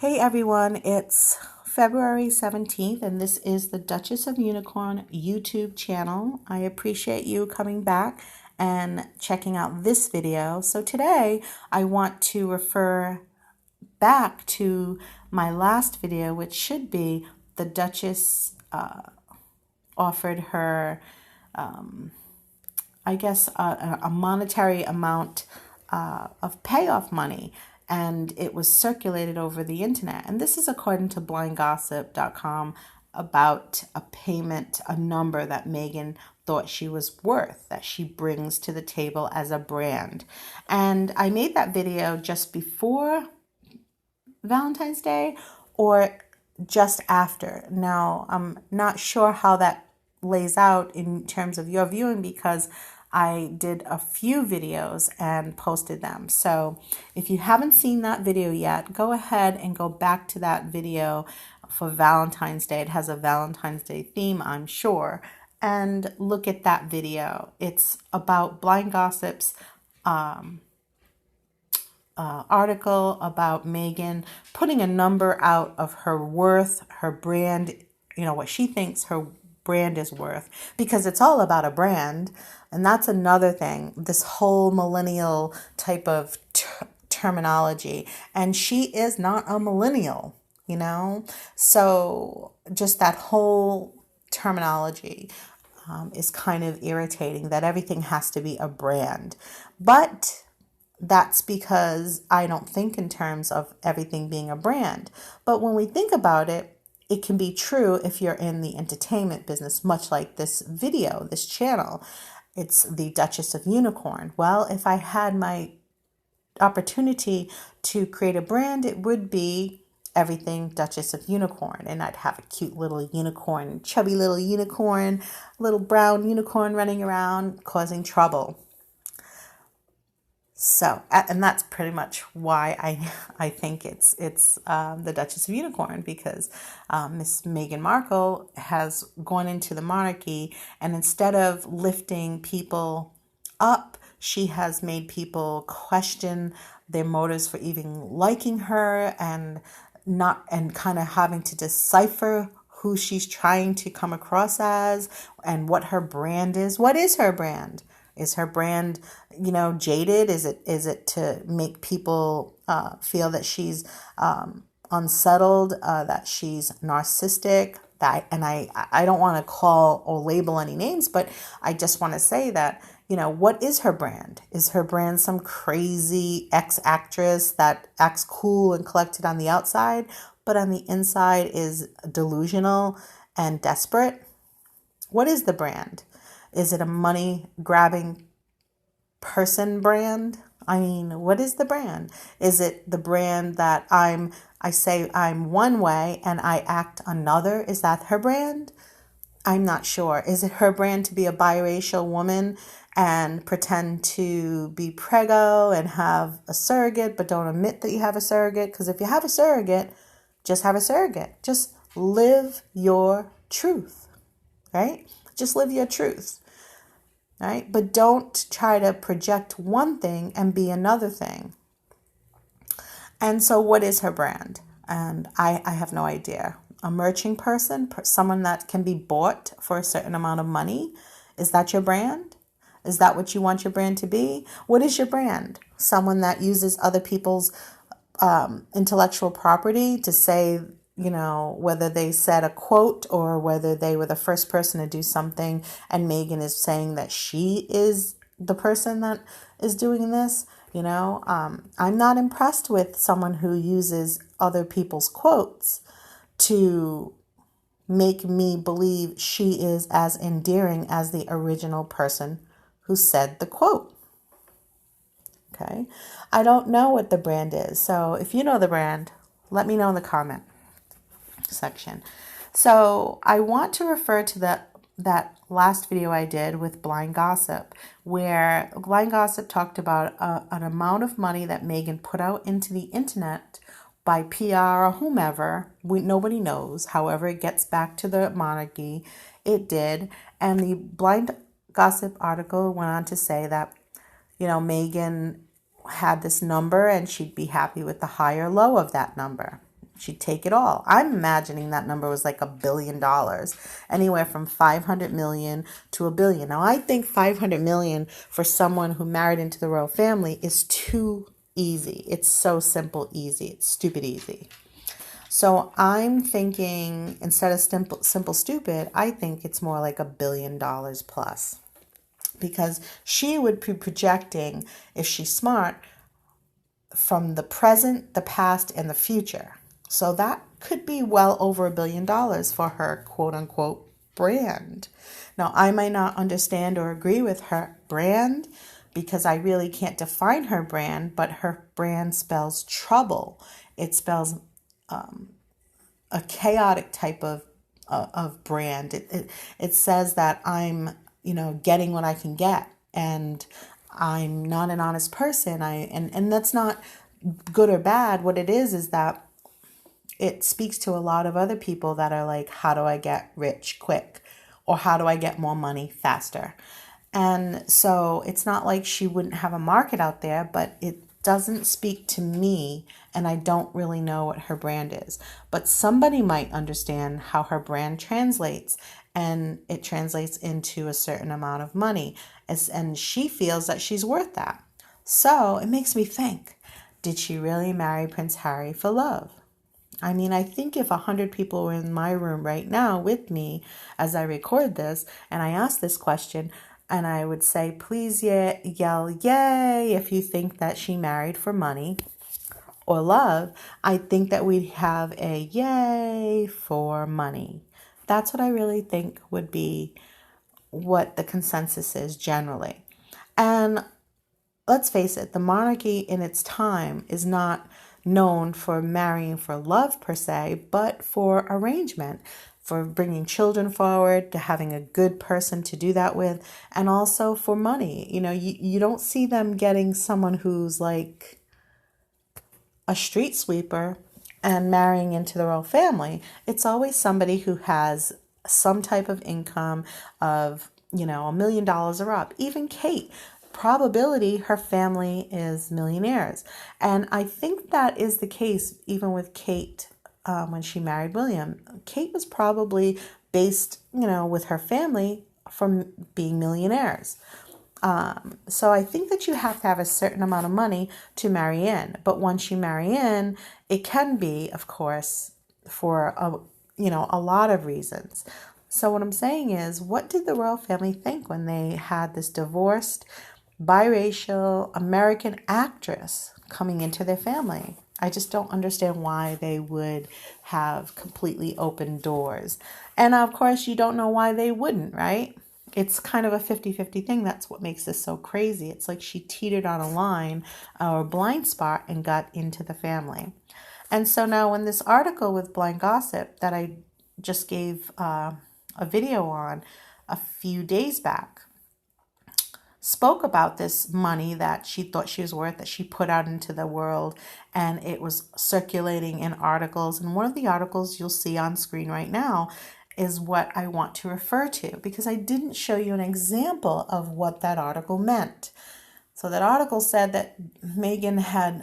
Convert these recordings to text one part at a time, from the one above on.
Hey everyone, it's February 17th and this is the Duchess of Unicorn YouTube channel. I appreciate you coming back and checking out this video. So today I want to refer back to my last video, which should be the Duchess offered her, a monetary amount of payoff money, and it was circulated over the internet. And this is according to blindgossip.com about a payment, a number that Meghan thought she was worth, that she brings to the table as a brand. And I made that video just before Valentine's Day or just after. Now, I'm not sure how that lays out in terms of your viewing because I did a few videos and posted them. So if you haven't seen that video yet, go ahead and go back to that video for Valentine's Day. It has a Valentine's Day theme, I'm sure, and look at that video. It's about Blind Gossip's article about Meghan putting a number out of her worth, her brand, what she thinks her brand is worth, because it's all about a brand. And that's another thing, this whole millennial type of terminology. And she is not a millennial, So just that whole terminology is kind of irritating, that everything has to be a brand. But that's because I don't think in terms of everything being a brand. But when we think about it, it can be true if you're in the entertainment business, much like this video, this channel. It's the Duchess of Unicorn. Well, if I had my opportunity to create a brand, it would be everything Duchess of Unicorn. And I'd have a cute little unicorn, chubby little unicorn, little brown unicorn running around causing trouble. So, and that's pretty much why I think it's the Duchess of Unicorn, because Miss Meghan Markle has gone into the monarchy, and instead of lifting people up, she has made people question their motives for even liking her, and kind of having to decipher who she's trying to come across as and what her brand is. What is her brand? Is her brand, jaded? Is it to make people feel that she's unsettled, that she's narcissistic? I don't want to call or label any names, but I just want to say that, what is her brand? Is her brand some crazy ex-actress that acts cool and collected on the outside, but on the inside is delusional and desperate? What is the brand? Is it a money-grabbing person brand? I mean, what is the brand? Is it the brand that I say I'm one way and I act another? Is that her brand? I'm not sure. Is it her brand to be a biracial woman and pretend to be preggo and have a surrogate, but don't admit that you have a surrogate? Because if you have a surrogate, just have a surrogate. Just live your truth, right? Just live your truth. Right? But don't try to project one thing and be another thing. And so what is her brand? And I have no idea. A merchant person, someone that can be bought for a certain amount of money. Is that your brand? Is that what you want your brand to be? What is your brand? Someone that uses other people's intellectual property to say, whether they said a quote or whether they were the first person to do something, and Meghan is saying that she is the person that is doing this. I'm not impressed with someone who uses other people's quotes to make me believe she is as endearing as the original person who said the quote. Okay. I don't know what the brand is. So if you know the brand, let me know in the comment section. So I want to refer to that last video I did with Blind Gossip, where Blind Gossip talked about an amount of money that Meghan put out into the internet by PR or whomever. Nobody knows. However, it gets back to the monarchy. It did. And the Blind Gossip article went on to say that, Meghan had this number and she'd be happy with the high or low of that number. She'd take it all. I'm imagining that number was like $1 billion, anywhere from 500 million to $1 billion. Now, I think 500 million for someone who married into the royal family is too easy. It's so simple, easy. It's stupid easy. So I'm thinking instead of simple, stupid, I think it's more like $1 billion plus, because she would be projecting, if she's smart, from the present, the past, and the future. So that could be well over $1 billion for her quote unquote brand. Now, I might not understand or agree with her brand because I really can't define her brand, but her brand spells trouble. It spells a chaotic type of brand. It says that I'm, getting what I can get, and I'm not an honest person. And that's not good or bad. What it is that it speaks to a lot of other people that are like, how do I get rich quick? Or how do I get more money faster? And so it's not like she wouldn't have a market out there, but it doesn't speak to me, and I don't really know what her brand is. But somebody might understand how her brand translates, and it translates into a certain amount of money, and she feels that she's worth that. So it makes me think, did she really marry Prince Harry for love? I mean, I think if 100 people were in my room right now with me as I record this, and I ask this question, and I would say, please yell yay if you think that she married for money or love, I think that we'd have a yay for money. That's what I really think would be what the consensus is generally. And let's face it, the monarchy in its time is not known for marrying for love per se, but for arrangement, for bringing children forward, to having a good person to do that with, and also for money. You don't see them getting someone who's like a street sweeper and marrying into the royal family. It's always somebody who has some type of income of, $1 million or up. Even Kate, probability her family is millionaires. And I think that is the case even with Kate when she married William. Kate was probably based, with her family from being millionaires. So I think that you have to have a certain amount of money to marry in. But once you marry in, it can be, of course, for a lot of reasons. So what I'm saying is, what did the royal family think when they had this divorced, biracial American actress coming into their family? I just don't understand why they would have completely open doors. And of course, you don't know why they wouldn't, right? It's kind of a 50-50 thing. That's what makes this so crazy. It's like she teetered on a line or a blind spot and got into the family. And so now when this article with Blind Gossip that I just gave a video on a few days back spoke about this money that she thought she was worth, that she put out into the world, and it was circulating in articles. And one of the articles you'll see on screen right now is what I want to refer to, because I didn't show you an example of what that article meant. So that article said that Meghan had,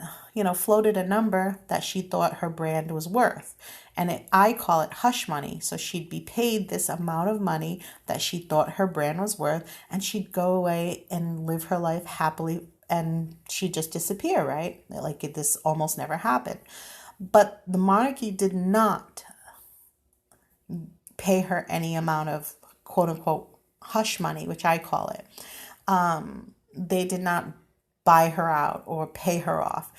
floated a number that she thought her brand was worth. And I call it hush money. So she'd be paid this amount of money that she thought her brand was worth, and she'd go away and live her life happily, and she'd just disappear, right? Like this almost never happened. But the monarchy did not pay her any amount of quote unquote hush money, which I call it. They did not buy her out or pay her off.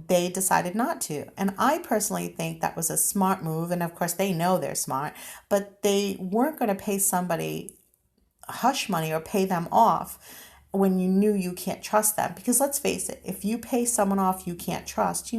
They decided not to. And I personally think that was a smart move. And of course, they know they're smart, but they weren't going to pay somebody hush money or pay them off when you knew you can't trust them. Because let's face it, if you pay someone off you can't trust,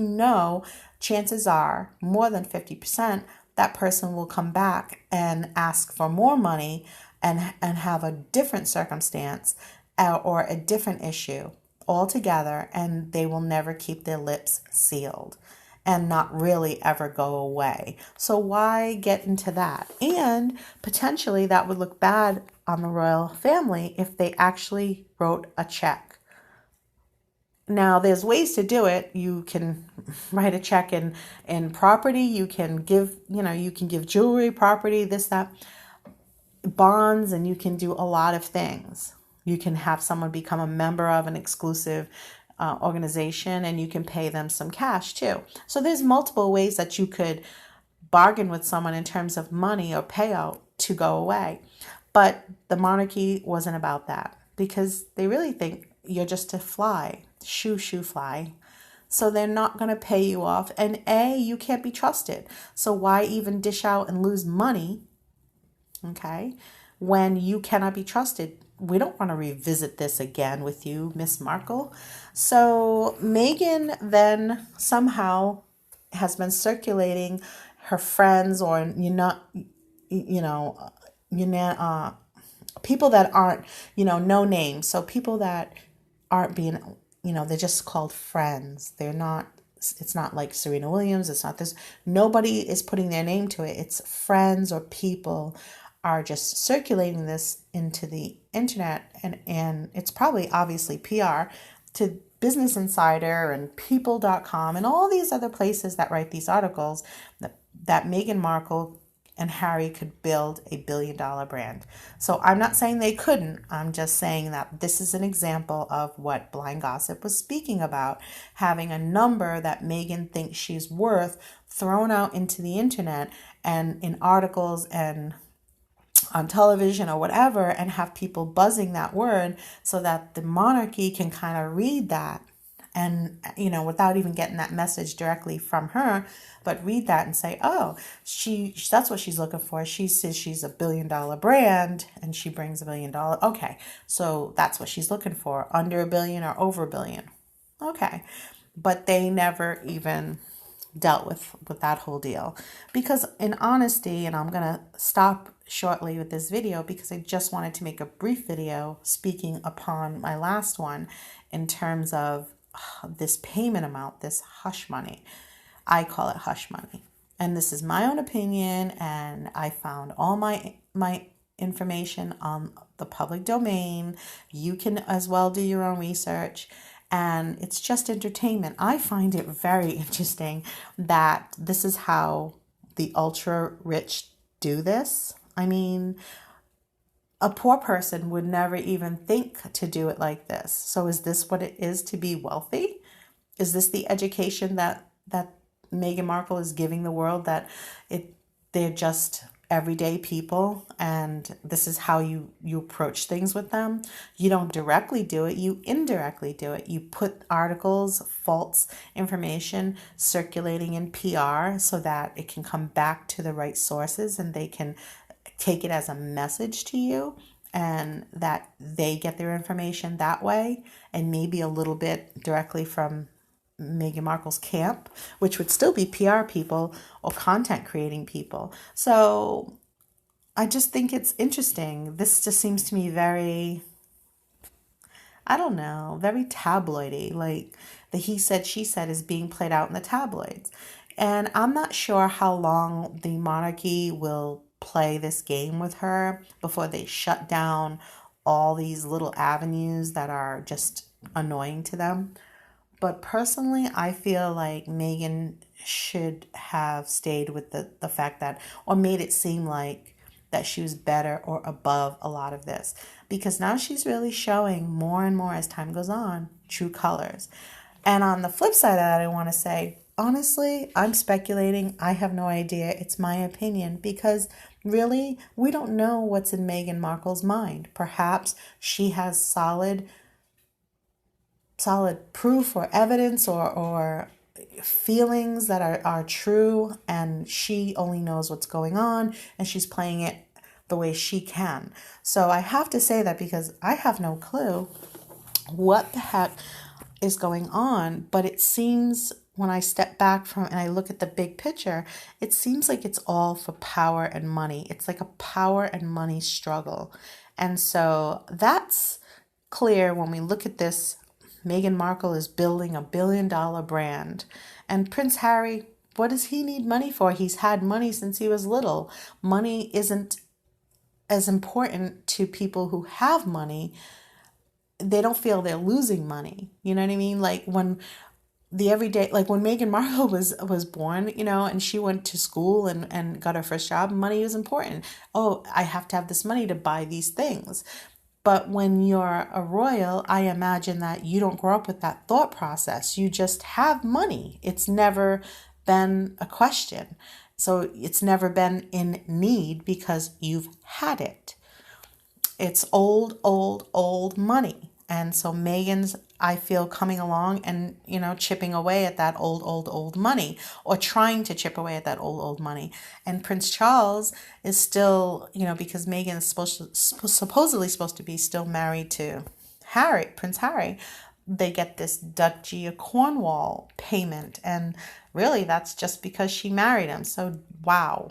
chances are more than 50% that person will come back and ask for more money and have a different circumstance or a different issue altogether, and they will never keep their lips sealed and not really ever go away. So why get into that? And potentially that would look bad on the royal family if they actually wrote a check Now, there's ways to do it. You can write a check in property. You can give, you can give jewelry, property, this, that, bonds, and you can do a lot of things. You can have someone become a member of an exclusive organization, and you can pay them some cash too. So there's multiple ways that you could bargain with someone in terms of money or payout to go away. But the monarchy wasn't about that, because they really think you're just a fly, shoo fly. So they're not going to pay you off. And you can't be trusted. So why even dish out and lose money, okay, when you cannot be trusted? We don't want to revisit this again with you, Miss Markle. So Meghan then somehow has been circulating her friends, or people that aren't, no names. So people that aren't being, they're just called friends. They're not, it's not like Serena Williams. It's not this. Nobody is putting their name to it. It's friends or people are just circulating this into the internet. And it's probably obviously PR to Business Insider and people.com and all these other places that write these articles that Meghan Markle and Harry could build a billion-dollar brand. So I'm not saying they couldn't. I'm just saying that this is an example of what Blind Gossip was speaking about, having a number that Meghan thinks she's worth thrown out into the internet and in articles and on television or whatever, and have people buzzing that word so that the monarchy can kind of read that and, without even getting that message directly from her, but read that and say, oh, that's what she's looking for. She says she's a billion-dollar brand and she brings $1 billion. Okay, so that's what she's looking for, under $1 billion or over $1 billion. Okay, but they never even dealt with that whole deal, because in honesty, and I'm gonna stop shortly with this video because I just wanted to make a brief video speaking upon my last one in terms of this payment amount, this hush money. I call it hush money, and this is my own opinion, and I found all my information on the public domain. You can as well do your own research. And it's just entertainment. I find it very interesting that this is how the ultra rich do this. I mean, a poor person would never even think to do it like this. So is this what it is to be wealthy? Is this the education that Meghan Markle is giving the world, that they're just everyday people and this is how you approach things with them? You don't directly do it, you indirectly do it. You put articles, false information circulating in PR so that it can come back to the right sources and they can take it as a message to you, and that they get their information that way, and maybe a little bit directly from Meghan Markle's camp, which would still be PR people or content creating people. So I just think it's interesting. This just seems to me very, I don't know, very tabloidy. Like the he said, she said is being played out in the tabloids. And I'm not sure how long the monarchy will play this game with her before they shut down all these little avenues that are just annoying to them. But personally, I feel like Meghan should have stayed with the fact that, or made it seem like that she was better or above a lot of this. Because now she's really showing more and more as time goes on, true colors. And on the flip side of that, I want to say, honestly, I'm speculating. I have no idea. It's my opinion, because really, we don't know what's in Meghan Markle's mind. Perhaps she has solid proof or evidence or feelings that are true, and she only knows what's going on and she's playing it the way she can. So I have to say that because I have no clue what the heck is going on, but it seems, when I step back from and I look at the big picture, it seems like it's all for power and money. It's like a power and money struggle. And so that's clear when we look at this. Meghan Markle is building $1 billion brand. And Prince Harry, what does he need money for? He's had money since he was little. Money isn't as important to people who have money they don't feel they're losing money. You know what I mean? Like when the everyday, like when Meghan Markle was born, and she went to school and got her first job, money was important. Oh, I have to have this money to buy these things. But when you're a royal, I imagine that you don't grow up with that thought process. You just have money. It's never been a question. So it's never been in need because you've had it. It's old, old, old money. And so Megan's, I feel, coming along and, chipping away at that old, old, old money, or trying to chip away at that old, old money. And Prince Charles is still, because Megan is supposedly supposed to be still married to Prince Harry. They get this Duchy of Cornwall payment. And really, that's just because she married him. So, wow.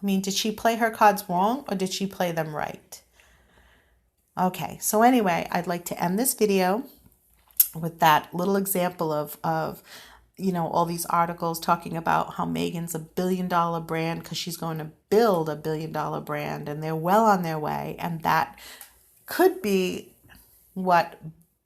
I mean, did she play her cards wrong or did she play them right? Okay, so anyway, I'd like to end this video with that little example of all these articles talking about how Megan's $1 billion brand because she's going to build $1 billion brand and they're well on their way. And that could be what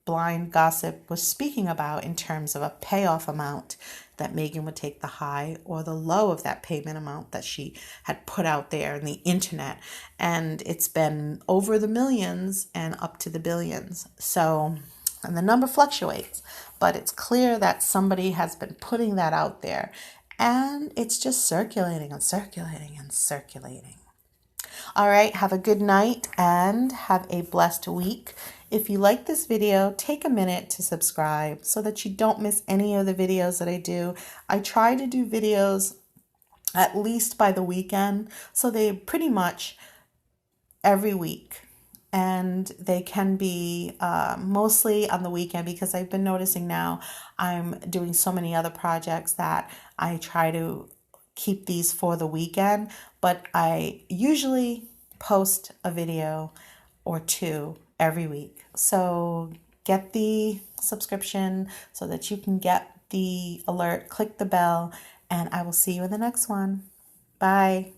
blind gossip was speaking about in terms of a payoff amount that Megan would take the high or the low of that payment amount that she had put out there in the internet. And it's been over the millions and up to the billions. So, and the number fluctuates, but it's clear that somebody has been putting that out there and it's just circulating and circulating and circulating. All right, have a good night and have a blessed week. If you like this video, take a minute to subscribe so that you don't miss any of the videos that I do. I try to do videos at least by the weekend, so they pretty much every week. And they can be mostly on the weekend because I've been noticing now I'm doing so many other projects that I try to keep these for the weekend, but I usually post a video or two every week. So get the subscription so that you can get the alert, click the bell, and I will see you in the next one. Bye.